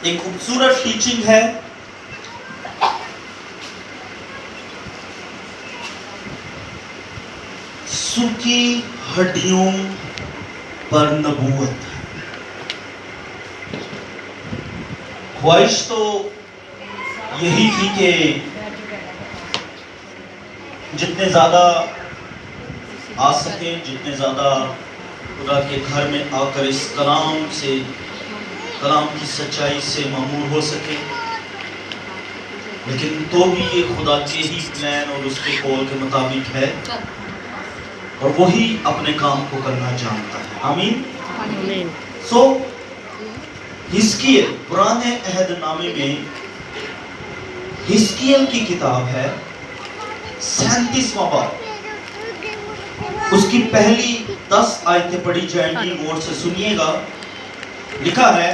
ایک خوبصورت ٹیچنگ ہے. سوکھی ہڈیوں پر نبوت. خواہش تو یہی تھی کہ جتنے زیادہ آ سکیں، جتنے زیادہ خدا کے گھر میں آ کر اس کلام کی سچائی سے معمور ہو سکے. لیکن تو بھی یہ خدا کے ہی پلان اور اس کے قول کے مطابق ہے، اور وہی اپنے کام کو کرنا جانتا ہے. آمین. حزقیل، پرانے عہد نامے میں حزقیل کی کتاب ہے، 37واں باب. اس کی پہلی 10 آیتیں پڑھی جائیں گی، غور سے سنیے گا. لکھا ہے،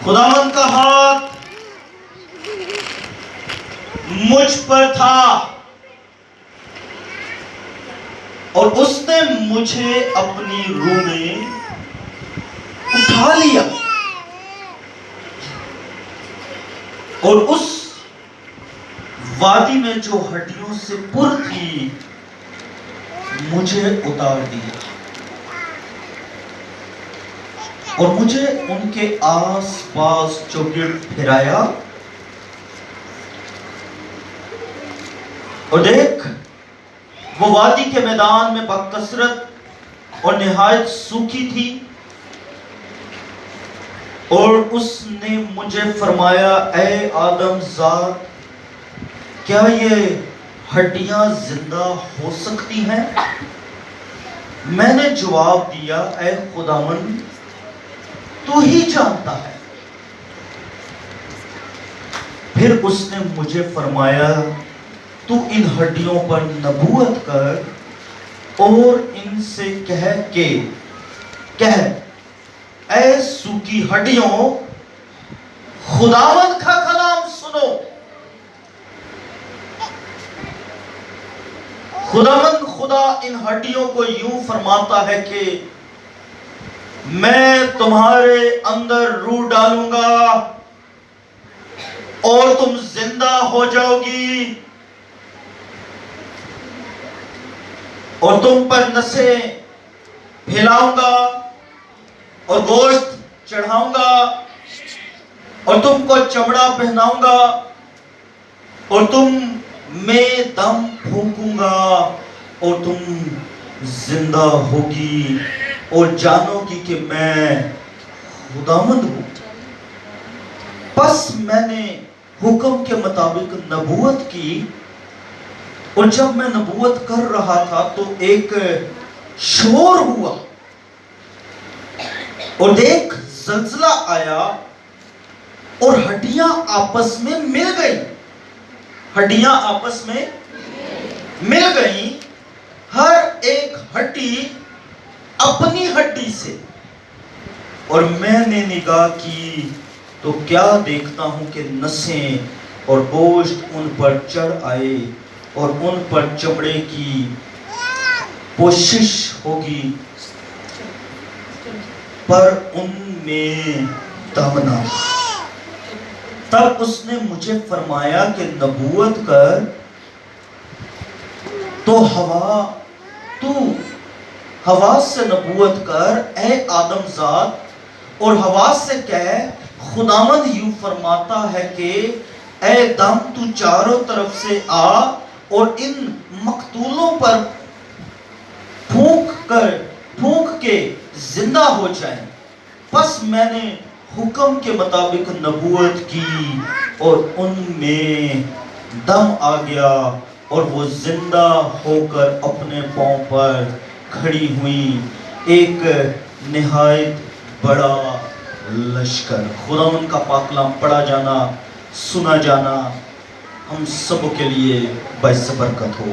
خداوند کا ہاتھ مجھ پر تھا اور اس نے مجھے اپنی روح میں اٹھا لیا اور اس وادی میں جو ہڈیوں سے پر تھی مجھے اتار دیا اور مجھے ان کے آس پاس چوگرد پھرایا. اور دیکھ، وہ وادی کے میدان میں بکثرت اور نہایت سوکھی تھی، اور اس نے مجھے فرمایا، اے آدم زاد، کیا یہ ہڈیاں زندہ ہو سکتی ہیں؟ میں نے جواب دیا، اے خداوند، تو ہی جانتا ہے. پھر اس نے مجھے فرمایا، تو ان ہڈیوں پر نبوت کر اور ان سے کہہ، اے سوکھی ہڈیوں، خداوند کا کلام سنو. خداوند خدا ان ہڈیوں کو یوں فرماتا ہے کہ میں تمہارے اندر روح ڈالوں گا اور تم زندہ ہو جاؤ گی، اور تم پر نسیں پھیلاؤں گا اور گوشت چڑھاؤں گا اور تم کو چمڑا پہناؤں گا اور تم میں دم پھونکوں گا اور تم زندہ ہوگی اور جانو گی کہ میں خداوند ہوں. پس میں نے حکم کے مطابق نبوت کی، اور جب میں نبوت کر رہا تھا تو ایک شور ہوا، اور دیکھ، زلزلہ آیا اور ہڈیاں آپس میں مل گئیں. ہڈیاں آپس میں مل گئیں، ہر ایک ہڈی اپنی ہڈی سے. اور میں نے نگاہ کی تو کیا دیکھتا ہوں کہ نسیں اور گوشت ان پر چڑھ آئے اور ان پر چمڑے کی پوشش ہوگی، پر ان میں دم نہ. تب اس نے مجھے فرمایا کہ نبوت کر، تو حواس سے نبوت کر، اے آدم زاد، اور حواس سے کہہ، خداوند یوں فرماتا ہے کہ اے دم، تو چاروں طرف سے آ اور ان مقتولوں پر پھونک کے زندہ ہو جائیں. پس میں نے حکم کے مطابق نبوت کی اور ان میں دم آ گیا اور وہ زندہ ہو کر اپنے پاؤں پر کھڑی ہوئی، ایک نہایت بڑا لشکر. خداوند کا پاک کلام پڑھا جانا، سنا جانا ہم سب کے لیے باعث برکت ہو.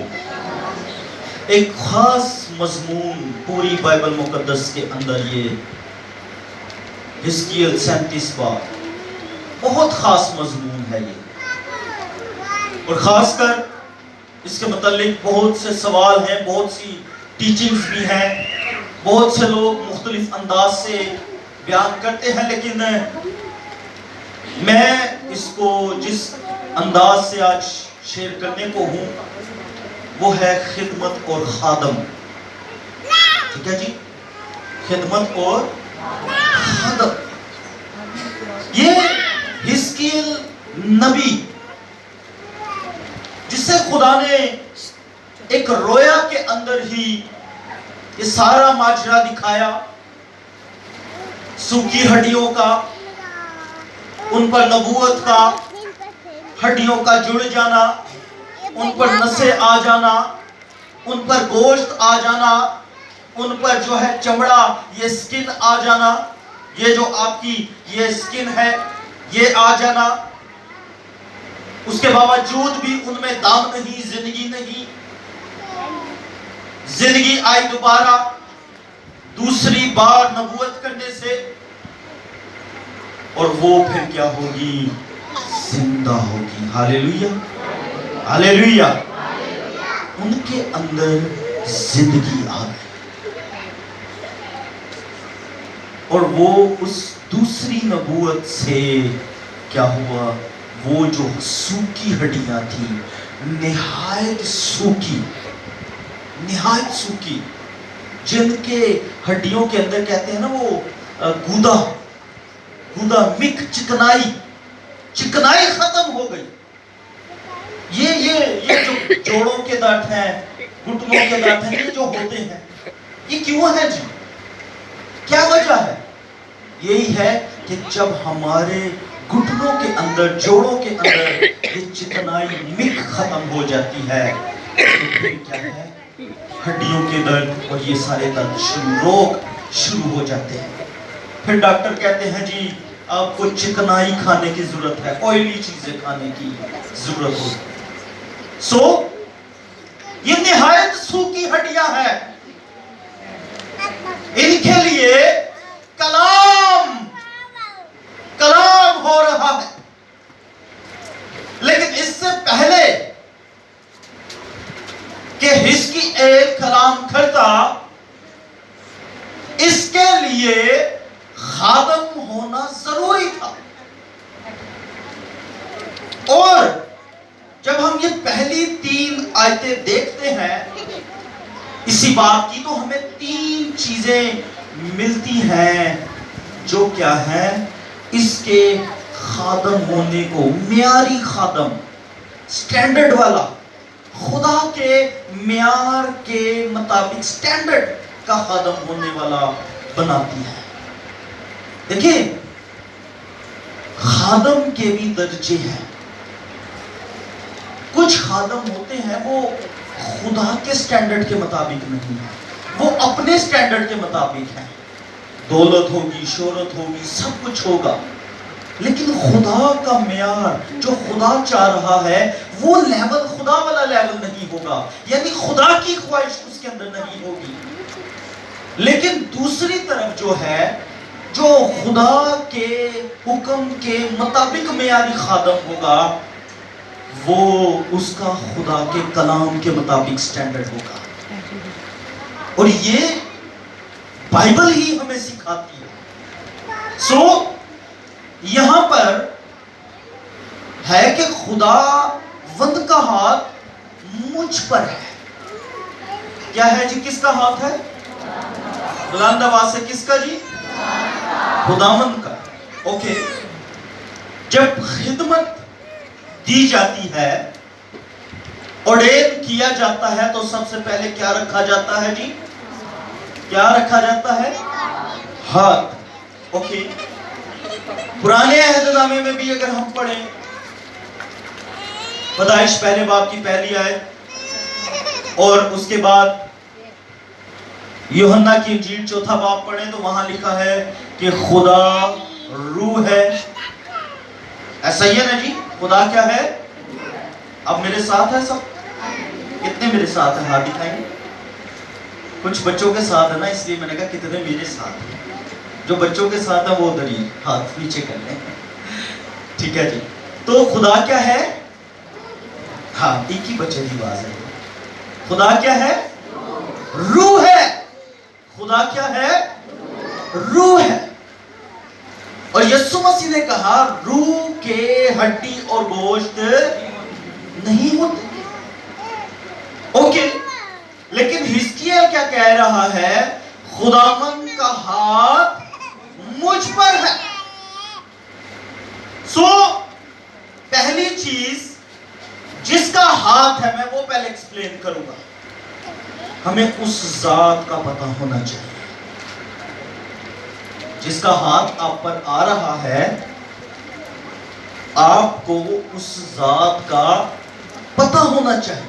ایک خاص مضمون پوری بائبل مقدس کے اندر، یہ حزقیل 37 باب بہت خاص مضمون ہے یہ، اور خاص کر اس کے متعلق بہت سے سوال ہیں، بہت سی ٹیچنگز بھی ہیں، بہت سے لوگ مختلف انداز سے بیان کرتے ہیں، لیکن میں اس کو جس انداز سے آج شیئر کرنے کو ہوں وہ ہے خدمت اور خادم. ٹھیک ہے جی، خدمت اور خادم. یہ حزقیل نبی جسے خدا نے ایک رویا کے اندر ہی یہ سارا ماجرا دکھایا، سوکھی ہڈیوں کا، ان پر نبوت کا، ہڈیوں کا جڑ جانا، ان پر نسیں آ جانا، ان پر گوشت آ جانا، ان پر جو ہے چمڑا، یہ سکن آ جانا، یہ جو آپ کی یہ سکن ہے یہ آ جانا. اس کے باوجود بھی ان میں دم نہیں، زندگی نہیں. زندگی آئی دوبارہ دوسری بار نبوت کرنے سے، اور وہ پھر کیا ہوگی؟ زندہ ہوگی. ہاللیلویہ، ہاللیلویہ. ان کے اندر زندگی آ گئی اور وہ اس دوسری نبوت سے کیا ہوا؟ وہ جو سوکھی ہڈیاں تھیں، نہایت سوکھی، نہایت سوکھی، جن کے ہڈیوں کے اندر کہتے ہیں نا وہ گودا، گودا، مک، چکنائی ختم ہو گئی. یہ جو جوڑوں کے درد ہیں، گھٹنوں کے درد ہیں، یہ جو ہوتے ہیں یہ کیوں ہے جی؟ کیا وجہ ہے؟ یہی ہے کہ جب ہمارے گھٹنوں کے اندر، جوڑوں کے اندر یہ چکنائی، مک ختم ہو جاتی ہے تو پھر کیا ہے؟ ہڈیوں کے درد اور یہ سارے درد روگ شروع ہو جاتے ہیں. پھر ڈاکٹر کہتے ہیں جی آپ کو چکنائی کھانے کی ضرورت ہے، آئلی چیزیں کھانے کی ضرورت ہو. یہ نہایت سوکھی ہڈیاں ہیں. ان کے لیے کلام ہو رہا ہے، لیکن اس سے پہلے کہ حزقیل کلام کرتا، اس کے لیے خادم ہونا ضروری تھا. اور جب ہم یہ پہلی 3 آیتیں دیکھتے ہیں اسی بات کی، تو ہمیں 3 چیزیں ملتی ہیں جو کیا ہے؟ اس کے خادم ہونے کو، معیاری خادم، سٹینڈرڈ والا، خدا کے معیار کے مطابق سٹینڈرڈ کا خادم ہونے والا بناتی ہے. دیکھیں، خادم کے بھی درجے ہیں. کچھ خادم ہوتے ہیں وہ خدا کے سٹینڈرڈ کے مطابق نہیں ہیں، وہ اپنے سٹینڈرڈ کے مطابق ہیں. دولت ہوگی، شہرت ہوگی، سب کچھ ہوگا، لیکن خدا کا معیار جو خدا چاہ رہا ہے وہ لیول خدا والا لیول نہیں ہوگا، یعنی خدا کی خواہش اس کے اندر نہیں ہوگی. لیکن دوسری طرف جو ہے، جو خدا کے حکم کے مطابق معیاری خادم ہوگا، وہ اس کا خدا کے کلام کے مطابق سٹینڈرڈ ہوگا. اور یہ بائبل ہی ہمیں سکھاتی ہے. یہاں پر ہے کہ خدا وند کا ہاتھ مجھ پر ہے. کیا ہے جی؟ کس کا ہاتھ ہے؟ بلند آواز سے کس کا جی؟ خداوند کا. اوکے، جب خدمت دی جاتی ہے، ordain کیا جاتا ہے، تو سب سے پہلے کیا رکھا جاتا ہے جی؟ کیا رکھا جاتا ہے؟ ہاتھ. اوکے، پرانے عہد نامے میں بھی اگر ہم پڑھیں، پیدائش پہلے باب کی پہلی آیت، اور اس کے بعد یوحنا کی انجیل 4 باب پڑھیں تو وہاں لکھا ہے کہ خدا روح ہے. ایسا ہی ہے نا جی؟ خدا کیا ہے؟ اب میرے ساتھ ہے سب؟ کتنے میرے ساتھ ہیں؟ ہاتھ دکھائیں. کچھ بچوں کے ساتھ ہے نا، اس لیے میں نے کہا کتنے میرے ساتھ ہیں. جو بچوں کے ساتھ ہیں وہ ادھر ہی ہاتھ نیچے کر لیں. ٹھیک ہے جی. تو خدا کیا ہے؟ ہاں، ایک ہی بچے کی آواز ہے. خدا کیا ہے؟ روح ہے. خدا کیا ہے؟ روح ہے. यीशु मसीह ने कहा रूह के हड्डी और गोश्त नहीं होते। ओके, लेकिन हिजकिय्याह क्या कह रहा है? खुदावंद का हाथ मुझ पर है। सो पहली चीज जिसका हाथ है, मैं वो पहले एक्सप्लेन करूंगा। हमें उस जात का पता होना चाहिए जिसका हाथ आप पर आ रहा है। आपको उस जात का पता होना चाहिए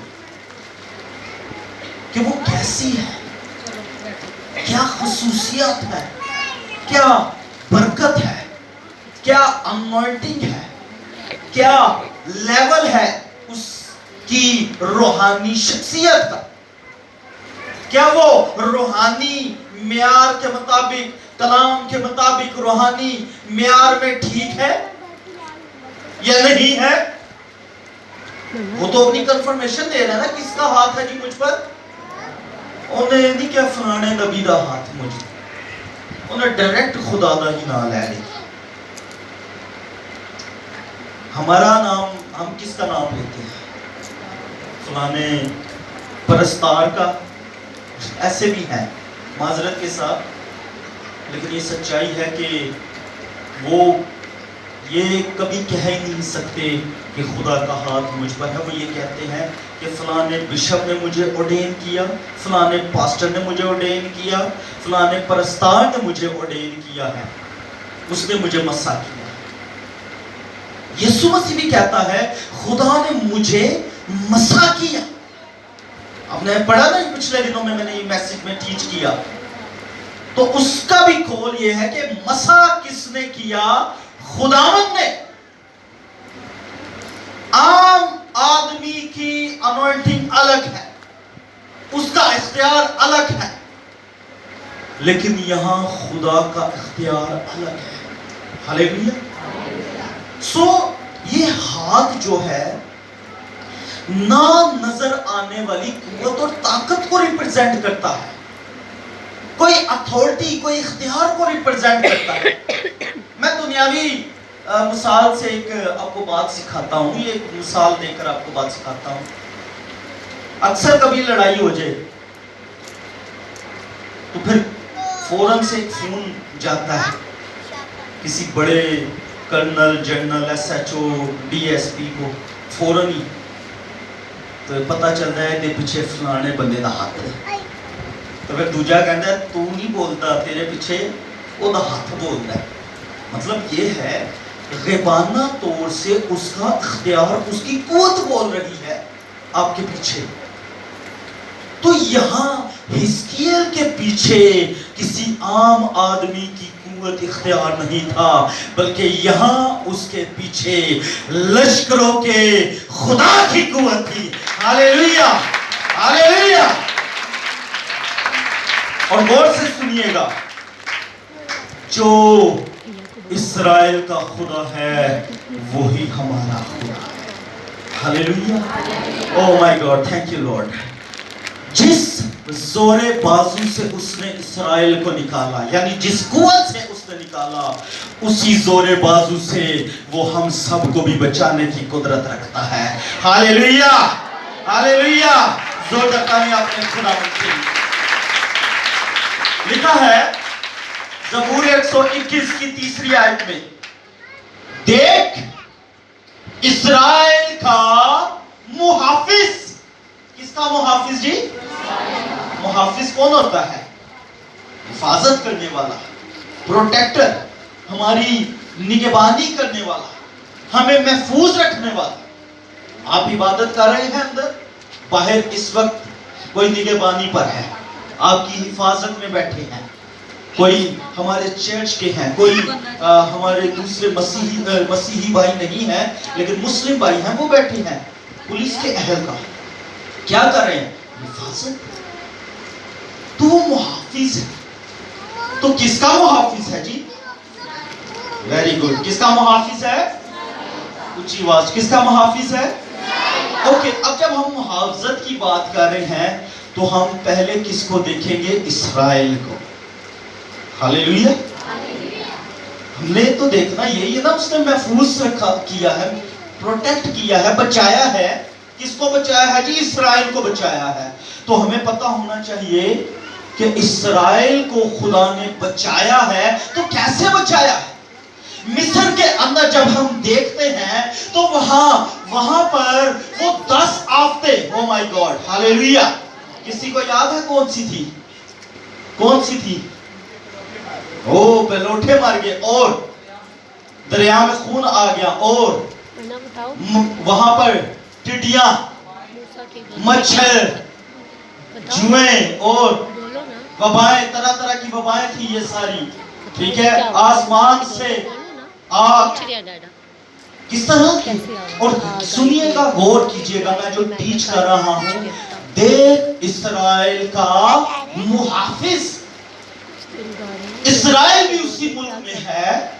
कि वो कैसी है, क्या खुसूसियत है, क्या बरकत है, क्या अनॉइंटिंग है, क्या लेवल है उसकी रूहानी शख्सियत का। क्या वो रूहानी म्यार के मुताबिक, कलाम के मुताबिक रूहानी म्यार में ठीक है या नहीं है? वो तो अपनी कंफर्मेशन दे रहा है ना, किसका हाथ है जी मुझ पर। उन्हें नहीं क्या फलाने नबी दा हाथ मुझ पर, उन्हें डायरेक्ट खुदा दा ही नाम ले लिया। हमारा नाम, हम किसका नाम लेते हैं? फलाने परस्तार का। ऐसे भी है माजरत के साथ, लेकिन ये सच्चाई है कि वो ये कभी कह ही नहीं सकते कि खुदा का हाथ मुझ पर है। वो ये कहते हैं कि फलाने बिशप ने मुझे ऑर्डेन किया, फलाने पास्टर ने मुझे ऑर्डेन किया, फलाने परस्तार ने मुझे ऑर्डेन किया है, उसने मुझे मसा किया। यीशु मसीह भी कहता है खुदा ने मुझे मसा किया। आपने पढ़ा ना पिछले दिनों में, मैंने ये मैसेज में टीच किया, तो उसका भी कौल ये है कि मसा किसने किया? खुदावंद ने। आम आदमी की अनॉइंटिंग अलग है, उसका इख्तियार अलग है, लेकिन यहां खुदा का इख्तियार अलग है। हालेलुया। सो ये हाथ जो है ना नजर आने वाली कुव्वत और ताकत को रिप्रेजेंट करता है, कोई अथॉरिटी, कोई इख्तियार को रिप्रेजेंट करता है। मैं दुनियावी मिसाल से एक आपको बात सिखाता हूँ, ये एक मिसाल देकर आपको बात सिखाता हूँ। अक्सर कभी लड़ाई हो जाए तो फिर फौरन से एक फोन जाता है किसी बड़े कर्नल, जनरल, एसएचओ, डीएसपी को, फौरन ही तो पता चलता है कि पीछे फलाने बंदे का हाथ है। तो फिर दूजा कहता है तू नहीं बोलता, तेरे पीछे वो हाथ बोलता है। मतलब ये है ग़ैबाना तौर से उसका इख्तियार, उसकी कुव्वत बोल रही है आपके पीछे। तो यहाँ हिजकिय्याह के पीछे किसी आम आदमी की कुव्वत इख्तियार नहीं था, बल्कि यहाँ उसके पीछे लश्करों के खुदा की कुव्वत थी। Hallelujah, hallelujah. और गौर से सुनिएगा, जो इस्राएल का खुदा है वही हमारा खुदा है। Hallelujah. Oh my God, thank you Lord. जिस जोरे बाजू से उसने इस्राएल को निकाला, यानी जिस कुव्वत से उसने निकाला, उसी जोरे बाजू से वो हम सबको भी बचाने की कुदरत रखता है। Hallelujah, hallelujah. जोर तकाने अपने खुदा से। लिखा है ज़बूर 121 की 3री आयत में, देख इस्राएल का मुहाफिज। किसका मुहाफिज जी? मुहाफिज कौन होता है? हिफाजत करने वाला, प्रोटेक्टर, हमारी निगहबानी करने वाला, हमें महफूज रखने वाला। आप इबादत कर रहे हैं अंदर, बाहर इस वक्त कोई निगहबानी पर है, आपकी हिफाजत में बैठे हैं। कोई हमारे चर्च के हैं, कोई हमारे दूसरे मसीही भाई नहीं है, लेकिन मुस्लिम भाई हैं, वो बैठे हैं पुलिस के एहलकार, क्या कर रहे हैं? हिफाजत। तो वो मुहाफिज है। तो किसका मुहाफिज है जी? Very good. किसका मुहाफिज है? ऊंची आवाज, किसका मुहाफिज है? ओके, अब जब हम मुहाफजत की बात कर रहे हैं तो हम पहले किसको देखेंगे? इस्राएल को। हालेलुया, हमने तो देखना यही है ना, उसने महफूज रखा किया है, प्रोटेक्ट किया है, बचाया है। किसको बचाया है जी? इस्राएल को बचाया है। तो हमें पता होना चाहिए कि इस्राएल को खुदा ने बचाया है। तो कैसे बचाया है? मिस्र के अंदर जब हम देखते हैं तो वहां पर वो 10 आफतें, ओ माय गॉड, हालेलुया, किसी को याद है कौन सी थी? कौन सी थी? ओ पलोठे मार गए, और दरिया में खून आ गया, और वहां पर टिड्डियां, मच्छर, जुएं और वबाएं, तरह तरह की वबाएं थी ये सारी, ठीक है। आसमान से आग किस तरह की, और सुनिएगा, गौर कीजिएगा, मैं जो टीच कर रहा हूं, देख इस्राएल का मुहाफिज, इस्राएल भी उसी मुल्क में है,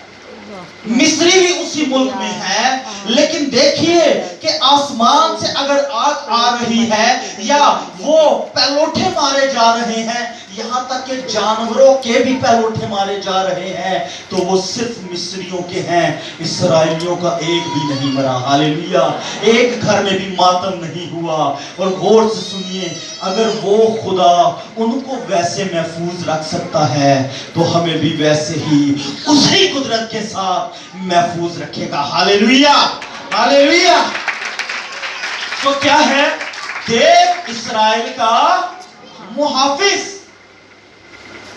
मिस्री भी उसी मुल्क में है, लेकिन देखिए कि आसमान से अगर आग आ रही है या वो पलोठे मारे जा रहे हैं, यहां तक कि जानवरों के भी पलोठे मारे जा रहे हैं, तो वो सिर्फ मिस्रियों के हैं, इस्राएलियों का एक भी नहीं मरा, हालेलुया, एक घर में भी मातम नहीं हुआ। और गौर से सुनिए, अगर वो खुदा उनको वैसे महफूज रख सकता है तो हमें भी वैसे ही उसी कुदरत के साथ महफूज रखेगा, हालेलुया, हालेलुया। तो क्या है? देव इस्राएल का मुहाफिज।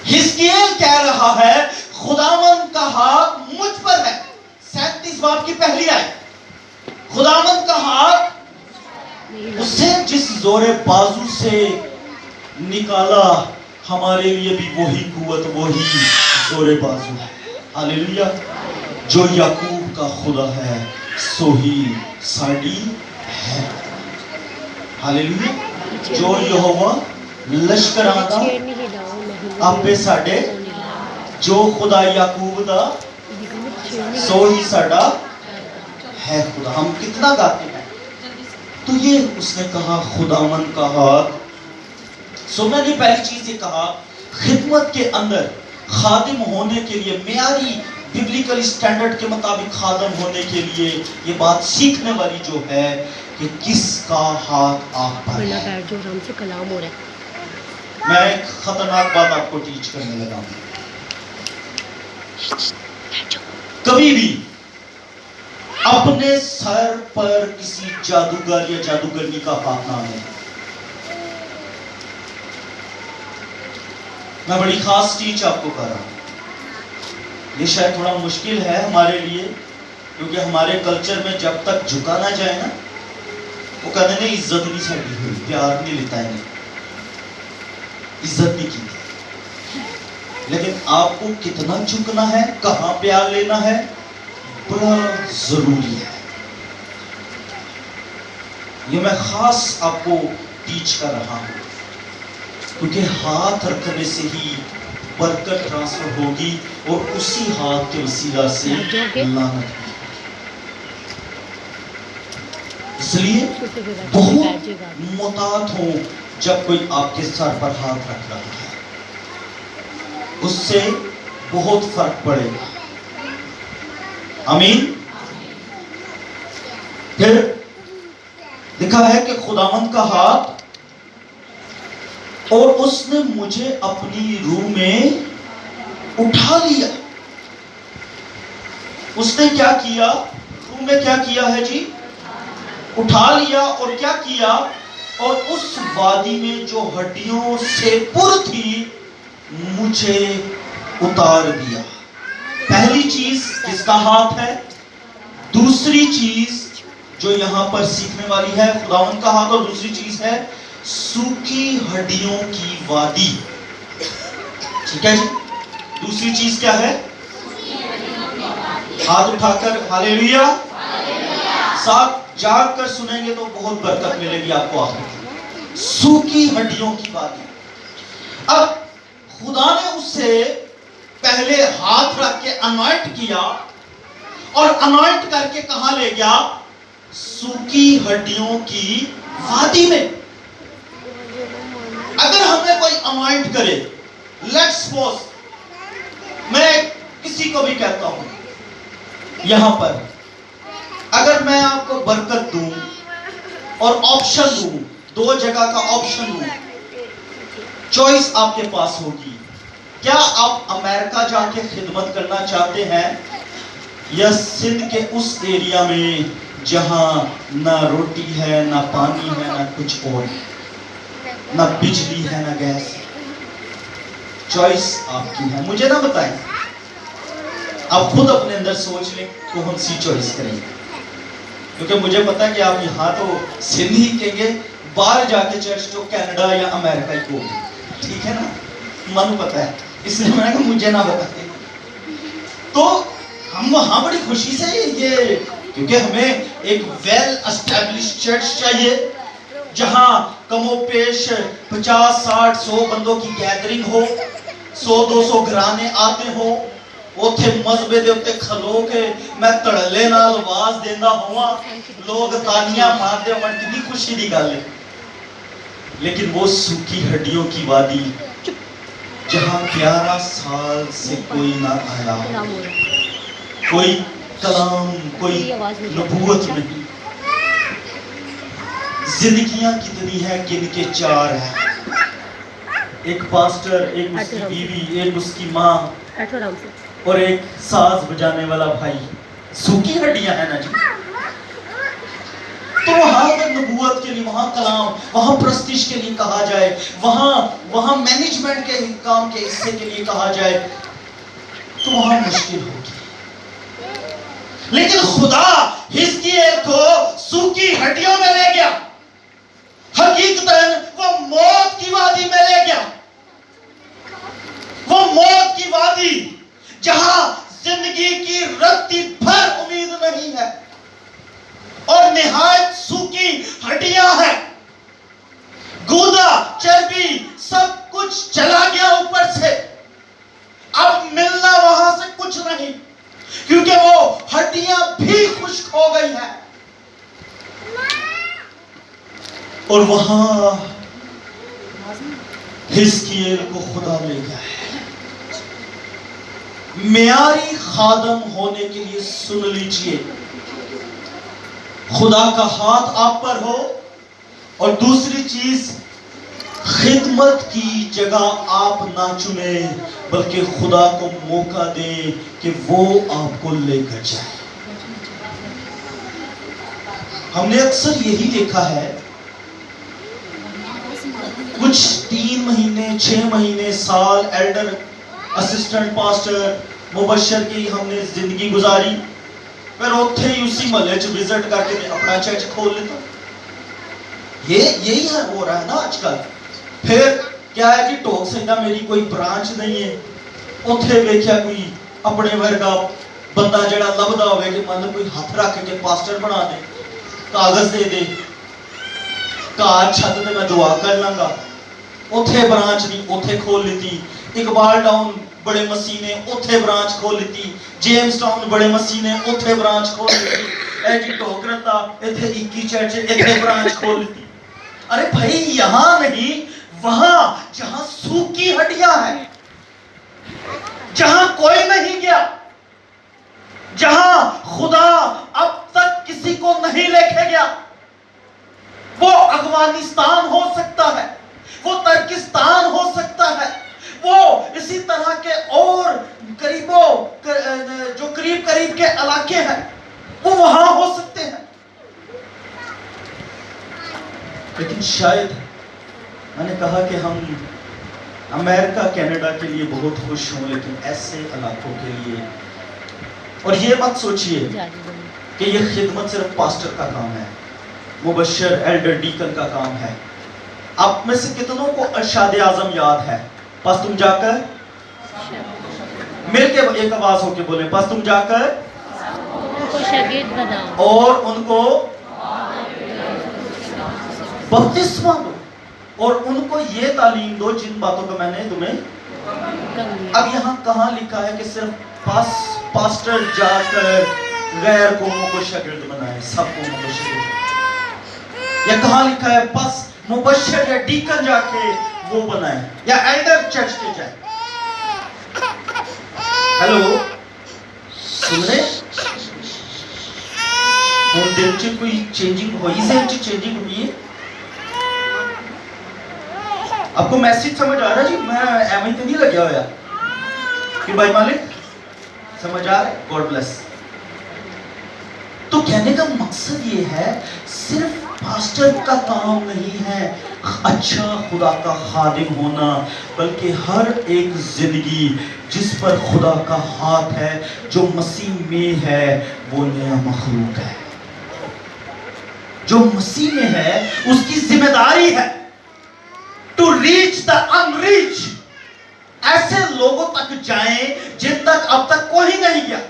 हिजकियेल कह रहा है, खुदावंद का हाथ मुझ पर है, 37 बाब की पहली आयत, खुदावंद का हाथ, उसे जिस जोरे बाजू से निकाला, हमारे लिए भी वही कुव्वत, वही जोरे बाजू है, हालेलुया। जो याकूब का खुदा है सो ही साड़ी है, हालेलुया। जो यहोवा लश्करां दा आपे साडे, जो खुदा याकूब दा सो ही साडा है खुदा। हम कितना गाते हैं, तो ये उसने कहा खुदावन का हाथ। सो मैंने पहली चीज ये कहा, खिदमत के अंदर खादिम होने के लिए, मेयारी बिब्लिकल स्टैंडर्ड के मुताबिक खादम होने के लिए ये बात सीखने वाली जो है कि किसका हाथ आप पर है। जो हमसे कलाम हो रहा है, मैं एक खतरनाक बात आपको टीच करने लगा हूं। कभी भी अपने सर पर किसी जादूगर या जादूगरनी का हाथ ना ले। मैं बड़ी खास टीच आपको कर रहा हूं। ये शायद थोड़ा मुश्किल है हमारे लिए, क्योंकि हमारे कल्चर में जब तक झुका ना जाए ना, वो कहते नहीं इज्जत नहीं साड़ी हुई, प्यार नहीं लेता है, इज्जत नहीं की। लेकिन आपको कितना झुकना है, कहां प्यार लेना है, बड़ा जरूरी है। ये मैं खास आपको टीच कर रहा हूं, क्योंकि हाथ रखने से ही बरकत ट्रांसफर होगी और उसी हाथ के वसीला से लानत भी। इसलिए बहुत मुताद हो जब कोई आपके सर पर हाथ रख रहा है, उससे बहुत फर्क पड़ेगा। आमीन। फिर लिखा है कि खुदावंद का हाथ, और उसने मुझे अपनी रूह में उठा लिया। उसने क्या किया? रूह में क्या किया है जी? उठा लिया। और क्या किया? और उस वादी में जो हड्डियों से पुर थी, मुझे उतार दिया। पहली चीज किसका हाथ है? दूसरी चीज जो यहां पर सीखने वाली है, खुदावंद का हाथ, और दूसरी चीज है सूखी हड्डियों की वादी। ठीक है जी? दूसरी चीज क्या है? हाथ उठाकर हालेलुया, साथ जाग कर सुनेंगे तो बहुत बरकत मिलेगी आपको आखिर। सूखी हड्डियों की वादी। अब खुदा ने उससे पहले हाथ रख के अनॉइंट किया, और अनॉइंट करके कहां ले गया? सूखी हड्डियों की वादी में। अगर हमें कोई अनॉइंट करे, लेट्स सपोज मैं किसी को भी कहता हूं, यहां पर अगर मैं आपको बरकत दूं और ऑप्शन दूं, दो जगह का ऑप्शन दूं, चॉइस आपके पास होगी, क्या आप अमेरिका जाके खिदमत करना चाहते हैं या सिंध के उस एरिया में जहां ना रोटी है, ना पानी है, ना कुछ और, ना बिजली है, ना गैस? चॉइस आपकी है, मुझे ना बताएं, आप खुद अपने अंदर सोच लें कौन सी चॉइस करेंगे, क्योंकि मुझे पता है कि आप यहाँ तो सिंध ही कहेंगे, बाहर जाके चर्च तो कनाडा या अमेरिका ही कहोगे, ठीक है ना, मनु पता है, इसलिए मैंने कहा मुझे ना बताते। तो हम वहां बड़ी खुशी से ये, क्योंकि हमें एक वेल एस्टैब्लिश्ड चर्च चाहिए जहां कमोपेश 50, 60, 100 बंदों की गैदरिंग हो, 100-200 घराने आते हो, उथे मजबे दे उत्ते खलो के मैं तड़ले नाल आवाज देंदा होवां, लोग तालियां मारदे होवन, कितनी खुशी दी गल है। लेकिन वो सूखी हड्डियों की वादी जहां 11 साल से कोई ना आया, कोई कलाम, कोई नबूवत नहीं, जिंदगियां कितनी है, गिन के 4 है, एक पास्टर, एक उसकी बीवी, एक उसकी माँ और एक साज बजाने वाला भाई, सूखी हड्डियां हैं ना जी। तो वहां अगर नबूवत के लिए, वहां कलाम, वहां प्रस्तिश के लिए कहा जाए, वहां मैनेजमेंट के काम के हिस्से के लिए कहा जाए, तो वहां मुश्किल होगी। लेकिन खुदा हिजकिय्याह को सूखी हड्डियों में ले गया, हकीकतन वो मौत की वादी में ले गया, वो मौत की वादी जहां जिंदगी की रत्ती भर उम्मीद नहीं है और निहायत सूखी हड्डियां हैं, गूदा, चर्बी, सब कुछ चला गया ऊपर से, अब मिलना वहां से कुछ नहीं, क्योंकि वो हड्डियां भी खुश्क हो गई हैं। और वहां हिजकिय्याह को खुदा ले गया है। मेयारी खादम होने के लिए सुन लीजिए, खुदा का हाथ आप पर हो, और दूसरी चीज, खिदमत की जगह आप ना चुने, बल्कि खुदा को मौका दें कि वो आपको लेकर जाए। हमने अक्सर यही देखा है, कुछ 3 महीने, 6 महीने, साल एल्डर, असिस्टेंट पास्टर, मुबशर की हमने जिंदगी गुजारी, फिर उथे ही उसी महल्ले च विजिट करके अपना चर्च खोल लेता। ये यही है, हो रहा है ना आजकल। फिर क्या है जी, टोक सिंधा मेरी कोई ब्रांच नहीं है, उथे वेख्या कोई अपने वर्गा बंदा जड़ा लभदा होवे कि मन कोई हाथ रख के पास्टर बना दे, कागज दे दे, कार छत ते मैं दुआ कर लांगा, उथे ब्रांच नहीं, उथे खोल लीती। इकबाल टाउन बड़े मसीह ने उथे ब्रांच खोल लीती, जेम्स टाउन बड़े मसीह ने उथे ब्रांच खोल लीती, ए जी टोकरता इथे 21 चर्च इथे ब्रांच खोल लीती। अरे भाई, यहां नहीं, वहां जहां सूखी हड्डियां हैं, जहां कोई नहीं गया, जहां खुदा अब तक किसी को नहीं लेके गया, वो अफगानिस्तान हो सकता है, वो तुर्किस्तान हो सकता है, वो इसी तरह के और जो करीब करीब के इलाके हैं, वो वहां हो सकते हैं। लेकिन शायद मैंने कहा कि हम अमेरिका, कनाडा के लिए बहुत खुश हों, लेकिन ऐसे इलाकों के लिए, और ये मत सोचिए कि ये खिदमत सिर्फ पास्टर का काम है, मुबशर, एल्डर, डीकन का काम है। आप में से कितनों को अरशाद आजम याद है? बस तुम जाकर, मिलके एक आवाज होके बोले, बस तुम जाकर उनको शागिर्द बनाओ और उनको बपतिस्मा दो और उनको ये तालीम दो जिन बातों को मैंने तुम्हें। अब यहाँ कहाँ लिखा है कि सिर्फ पास्टर जाकर गैर कौमों को शागिर्द बनाए, सब कौमों को शागिर्द? या कहाँ लिखा है बस मुबशर या डीकन जाके वो बनाए या एल्डर चर्च के जाए? हेलो, दिल कोई चेंजिंग हुई से चेंजिंग हुई है? आपको मैसेज समझ आ रहा है जी? मैं एवं तो नहीं लगे होया कि भाई मालिक समझ आ रहा है? God bless. तो कहने का मकसद ये है, सिर्फ पास्टर का काम नहीं है अच्छा खुदा का खादिम होना, बल्कि हर एक जिंदगी जिस पर खुदा का हाथ है, जो मसीह में है, वो नया मखलूक है। जो मसीह में है उसकी जिम्मेदारी है टू रीच द अनरीच, ऐसे लोगों तक जाएं जिन तक अब तक कोई नहीं गया।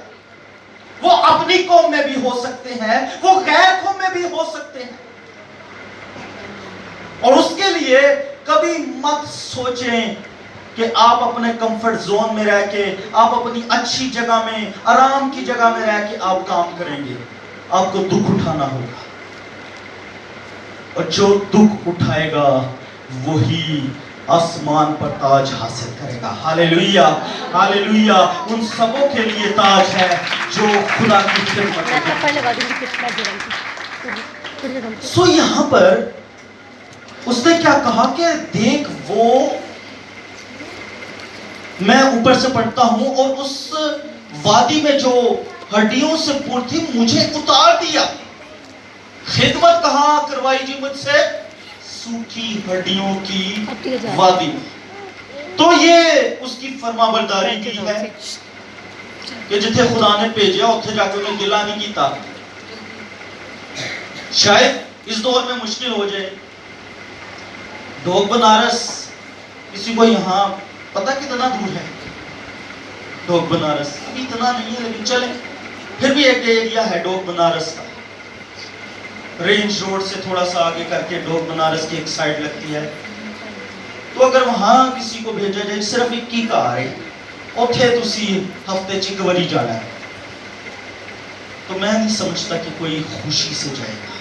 वो अपनी कौम में भी हो सकते हैं, वो गैर कौम में भी हो सकते हैं। और उसके लिए कभी मत सोचें कि आप अपने कंफर्ट जोन में रह के, आप अपनी अच्छी जगह में, आराम की जगह में रह के आप काम करेंगे। आपको दुख उठाना होगा, और जो दुख उठाएगा वही आसमान पर ताज हासिल करेगा। Hallelujah, hallelujah. उन सबों के लिए ताज है जो खुदा की खिदमत में। सो यहाँ पर उसने क्या कहा कि देख, वो मैं ऊपर से पढ़ता हूं, और उस वादी में जो हड्डियों से पूर्ण थी मुझे उतार दिया। खिदमत कहां करवाई जी मुझसे? सूखी हड्डियों की वादी में। तो ये उसकी फरमाबरदारी की है कि जिथे खुदा ने भेजा उथे जाके उन्हें गिला नहीं किया। शायद इस दौर में मुश्किल हो जाए। ढोक बनारस किसी को यहाँ पता कितना दूर है? ढोक बनारस अभी इतना नहीं है, लेकिन चले फिर भी एक एरिया है ढोक बनारस का। रेंज रोड से थोड़ा सा आगे करके ढोक बनारस की एक साइड लगती है। तो अगर वहां किसी को भेजा जाए, सिर्फ एक ही कार है, उठे तुसी हफ्ते च एक बारी जाना है, तो मैं नहीं समझता कि कोई खुशी से जाएगा,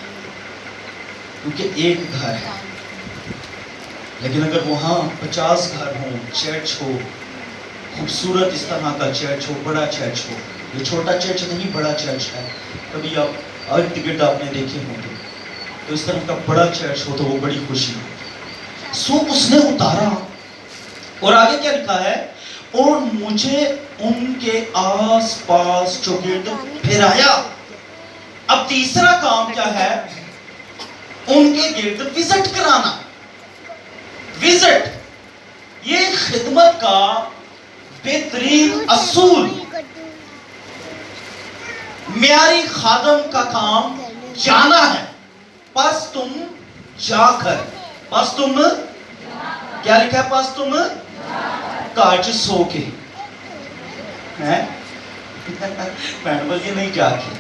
क्योंकि एक घर है। लेकिन अगर वहां 50 घर हो, चर्च हो, खूबसूरत इस तरह का चर्च हो, बड़ा चर्च हो, ये छोटा चर्च नहीं बड़ा चर्च है, कभी आप अर्थ गिर्द आपने देखे होंगे, तो इस तरह का बड़ा चर्च हो तो वो बड़ी खुशी हो। सो उसने उतारा, और आगे क्या लिखा है? और मुझे उनके आस पास चौगिर्द फिराया। अब तीसरा काम क्या है? उनके गिर्द विजिट कराना। विजिट, ये खिदमत का बेहतरीन असूल। म्यारी खादम का काम जाना है, बस तुम जाकर, बस तुम क्या लिखा है? बस तुम काज सो के हैं। भैन बोलिए नहीं जाके,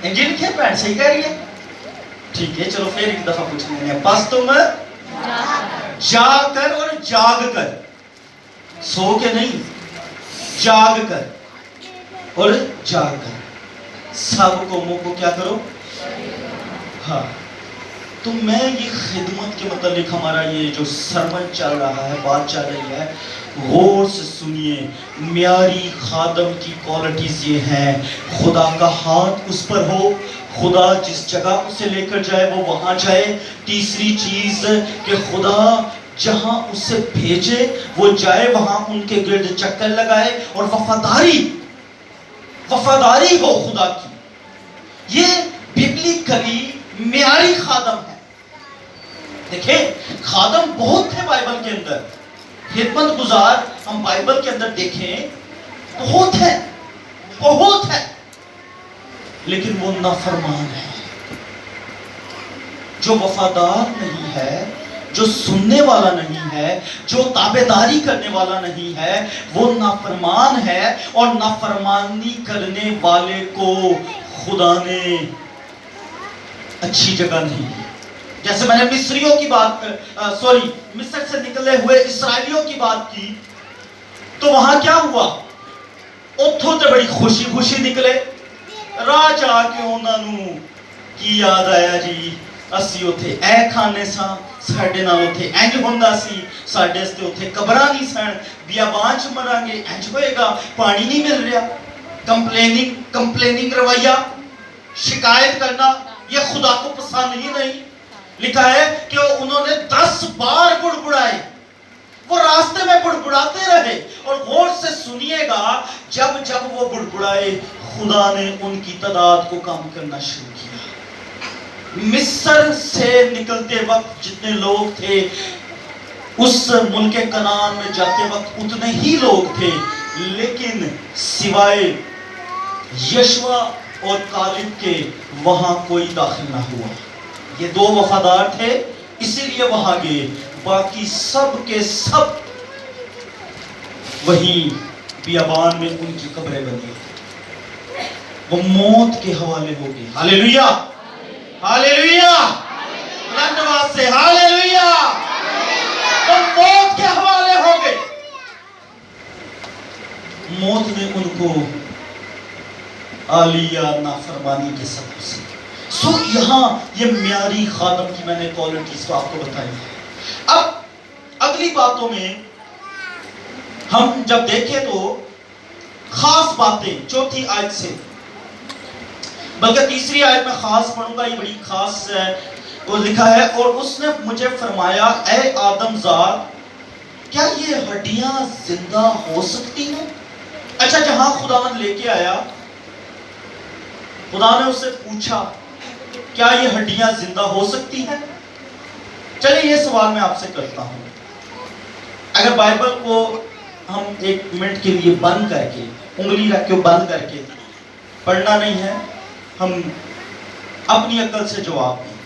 इंजन लिखे भैन सही कह रही है, ठीक है। चलो फिर एक दफा पूछ लेंगे, बस तुम जाकर और जाग कर, सो के नहीं, जाग कर और जाग कर, सब कौमों को क्या करो? हाँ। तो मैं ये खिदमत के मतलब हमारा ये जो सरमन चल रहा है, बात चल रही है, गौर से सुनिए। म्यारी खादम की क्वालिटीज ये हैं, खुदा का हाथ उस पर हो, खुदा जिस जगह उसे लेकर जाए वो वहां जाए। तीसरी चीज कि खुदा जहां उसे भेजे वो जाए, वहां उनके गिर्द चक्कर लगाए, और वफादारी हो खुदा की। ये बिब्लिकली म्यारी खादम है। देखें, खादम बहुत थे बाइबल के अंदर, खिदमत गुजार हम बाइबल के अंदर देखें बहुत है, बहुत है, लेकिन वो नाफरमान है। जो वफादार नहीं है, जो सुनने वाला नहीं है, जो ताबेदारी करने वाला नहीं है, वो नाफरमान है। और नाफरमानी करने वाले को खुदा ने अच्छी जगह नहीं दी। जैसे मैंने मिस्रियों की बात मिस्र से निकले हुए इस्राएलियों की बात की, तो वहां क्या हुआ? उथों तो बड़ी खुशी खुशी निकले, राह जाके उन्होंने की याद आया जी, ਅਸੀਂ ਉੱਥੇ ਇਹ ਖਾਣੇ ਸਾਂ, ਸਾਡੇ ਨਾਲ ਉੱਥੇ ਇੰਜ ਹੁੰਦਾ ਸੀ, ਸਾਡੇ ਵਾਸਤੇ ਉੱਥੇ ਕਬਰਾਂ ਨਹੀਂ ਸਨ, ਬਿਆਬਾਨ 'ਚ ਮਰਾਂਗੇ, ਇੰਜ ਹੋਏਗਾ, ਪਾਣੀ ਨਹੀਂ ਮਿਲ ਰਿਹਾ। ਕੰਪਲੇਨਿੰਗ ਰਵੱਈਆ, ਸ਼ਿਕਾਇਤ ਕਰਨਾ, یہ خدا کو پسند ہی نہیں. لکھا ہے کہ انہوں نے 10 بار بڑبڑائے. وہ راستے میں بڑبڑاتے رہے. اور غور سے سنیے گا, جب جب وہ بڑبڑائے خدا نے ان کی تعداد کو کم کرنا شروع کیا. مصر سے نکلتے وقت جتنے لوگ تھے, اس ملک کنعان میں جاتے وقت اتنے ہی لوگ تھے, لیکن سوائے یشوع اور کالب کے وہاں کوئی داخل نہ ہوا. یہ 2 وفادار تھے اسی لیے وہاں گئے, باقی سب کے سب وہیں بیابان میں ان کی قبریں بنی. وہ موت کے حوالے ہو گئے. ہاللیلویہ ہاللیلویہ, بلند آواز سے ہاللیلویہ. وہ موت کے حوالے ہو گئے. موت نے ان کو عالیہ نافرمانی کے سبب سے. سو یہاں یہ معیاری خادم کی میں نے کوالٹیز کو آپ کو بتائی ہے. اب اگلی باتوں میں ہم جب دیکھیں تو خاص باتیں 4 آیت سے, بلکہ 3 آیت میں خاص پڑھوں گا, یہ بڑی خاص ہے. وہ لکھا ہے, اور اس نے مجھے فرمایا, اے آدم زاد, کیا یہ ہڈیاں زندہ ہو سکتی ہیں؟ اچھا, جہاں خداوند لے کے آیا, خدا نے اس سے پوچھا کیا یہ ہڈیاں زندہ ہو سکتی ہیں؟ چلیے یہ سوال میں آپ سے کرتا ہوں. اگر بائبل کو ہم 1 منٹ کے لیے بند کر کے, انگلی رکھ کے بند کر کے, پڑھنا نہیں ہے, ہم اپنی عقل سے جواب دیں.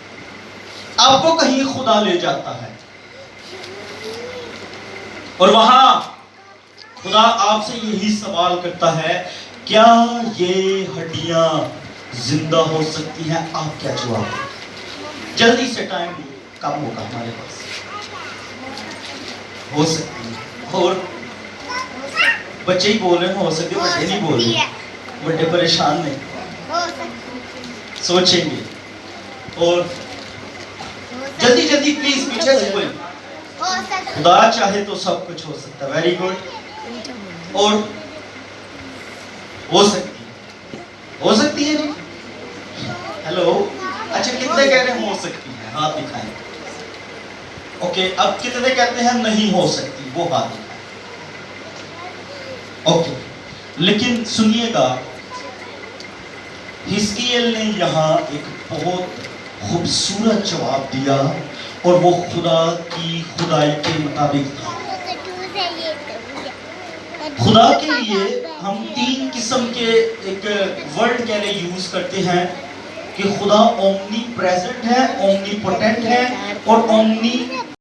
آپ کو کہیں خدا لے جاتا ہے اور وہاں خدا آپ سے یہی سوال کرتا ہے, کیا یہ ہڈیاں زندہ ہو سکتی ہیں؟ آپ کیا جواب دیں؟ جلدی سے, ٹائم کم ہوگا ہمارے پاس. ہو سکتی ہے. اور بچے ہی بول رہے ہیں ہو سکتی ہے, بڑے نہیں بول رہے. بڑے پریشان نہیں, سوچیں گے. اور جلدی جلدی پلیز پیچھے سے کوئی. خدا چاہے تو سب کچھ ہو سکتا ہے. Very good. اور ہو سکتی ہے, ہو سکتی ہے جی. ہیلو, اچھا کتنے کہہ رہے ہیں ہو سکتی ہے؟ ہاتھ دکھائیں. اوکے, اب کتنے کہتے ہیں نہیں ہو سکتی؟ وہ ہاتھ دکھائیں. اوکے, لیکن سنیے گا, حزقیل نے یہاں ایک بہت خوبصورت جواب دیا, اور وہ خدا کی خدائی کے مطابق تھا. خدا کے لیے ہم 3 قسم کے ایک ورڈ کے لیے یوز کرتے ہیں کہ خدا اومنی پریزنٹ ہے, اومنی پوٹنٹ ہے, اور اومنی